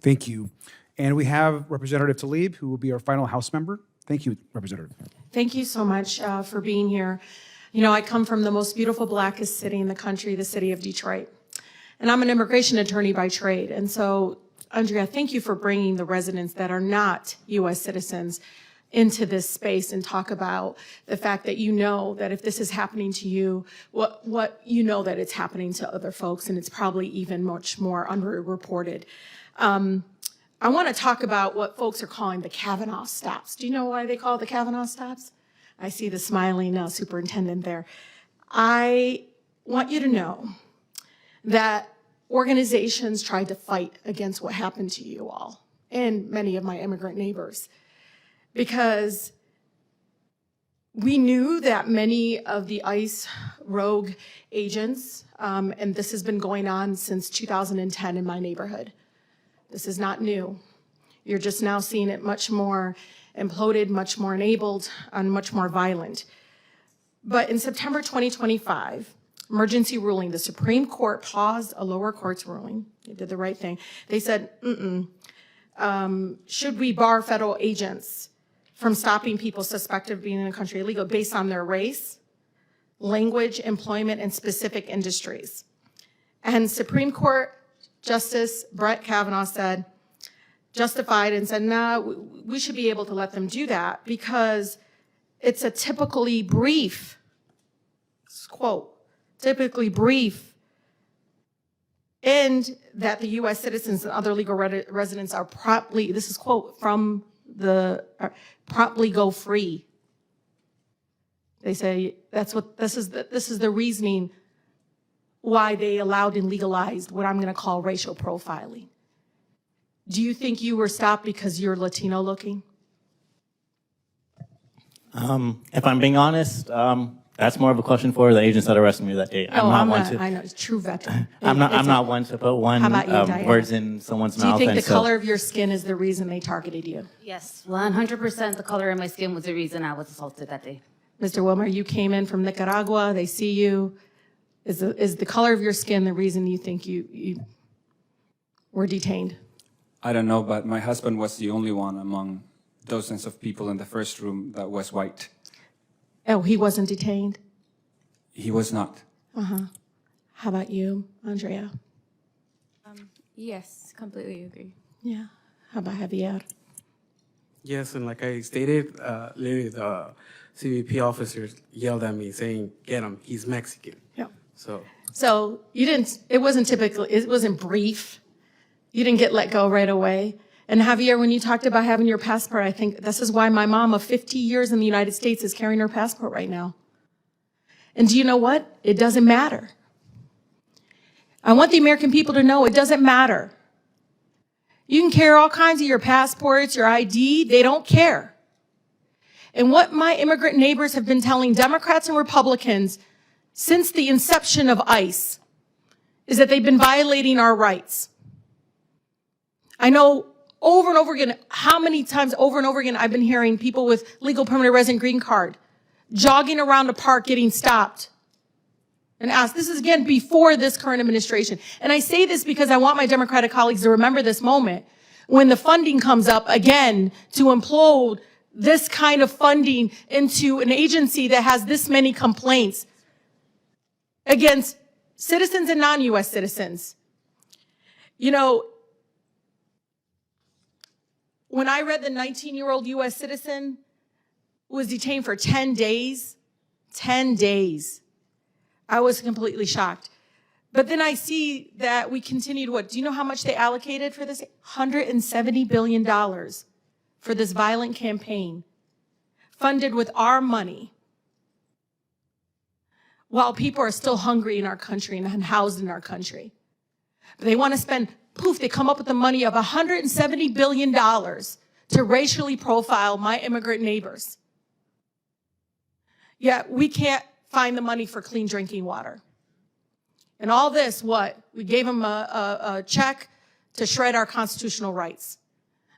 Thank you. And we have Representative Tlaib, who will be our final House member. Thank you, Representative. Thank you so much for being here. You know, I come from the most beautiful, blackest city in the country, the city of Detroit. And I'm an immigration attorney by trade. And so, Andrea, thank you for bringing the residents that are not U.S. citizens into this space and talk about the fact that you know that if this is happening to you, what you know that it's happening to other folks, and it's probably even much more underreported. I want to talk about what folks are calling the Kavanaugh stops. Do you know why they call it the Kavanaugh stops? I see the smiling superintendent there. I want you to know that organizations tried to fight against what happened to you all and many of my immigrant neighbors, because we knew that many of the ICE rogue agents, and this has been going on since 2010 in my neighborhood. This is not new. You're just now seeing it much more imploded, much more enabled, and much more violent. But in September 2025, emergency ruling, the Supreme Court paused a lower court's ruling. They did the right thing. They said, should we bar federal agents from stopping people suspected of being in the country illegal based on their race, language, employment, and specific industries? And Supreme Court Justice Brett Kavanaugh said, justified, and said, nah, we should be able to let them do that because it's a typically brief, quote, typically brief, and that the U.S. citizens and other legal residents are promptly, this is quote from the, promptly go free. They say that's what, this is the reasoning why they allowed and legalized what I'm going to call racial profiling. Do you think you were stopped because you're Latino looking? If I'm being honest, that's more of a question for the agents that arrested me that day. I know, it's true veteran. I'm not one to put words in someone's mouth. Do you think the color of your skin is the reason they targeted you? Yes, 100% the color of my skin was the reason I was assaulted that day. Mr. Wilmer, you came in from Nicaragua, they see you. Is the color of your skin the reason you think you were detained? I don't know, but my husband was the only one among dozens of people in the first room that was white. Oh, he wasn't detained? He was not. How about you, Andrea? Yes, completely agree. Yeah. How about Javier? Yes, and like I stated, literally the CBP officers yelled at me saying, "Get him, he's Mexican." Yeah. So you didn't, it wasn't brief. You didn't get let go right away. And Javier, when you talked about having your passport, I think this is why my mom of 50 years in the United States is carrying her passport right now. And do you know what? It doesn't matter. I want the American people to know it doesn't matter. You can carry all kinds of your passports, your ID, they don't care. And what my immigrant neighbors have been telling Democrats and Republicans since the inception of ICE is that they've been violating our rights. I know over and over again, how many times over and over again I've been hearing people with legal permanent resident green card jogging around the park getting stopped and asked. This is again before this current administration. And I say this because I want my Democratic colleagues to remember this moment when the funding comes up again to implode this kind of funding into an agency that has this many complaints against citizens and non-U.S. citizens. You know, when I read the 19-year-old U.S. citizen was detained for 10 days, I was completely shocked. But then I see that we continued what? Do you know how much they allocated for this? $170 billion for this violent campaign, funded with our money, while people are still hungry in our country and unhoused in our country. But they want to spend, poof, they come up with the money of $170 billion to racially profile my immigrant neighbors. Yet we can't find the money for clean drinking water. And all this, what? We gave them a check to shred our constitutional rights.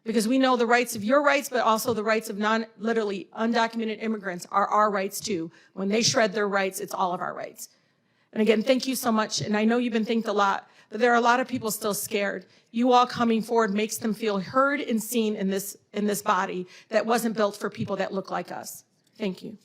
Because we know the rights of your rights, but also the rights of literally undocumented immigrants are our rights too. When they shred their rights, it's all of our rights. And again, thank you so much. And I know you've been thanked a lot, but there are a lot of people still scared. You all coming forward makes them feel heard and seen in this body that wasn't built for people that look like us. Thank you.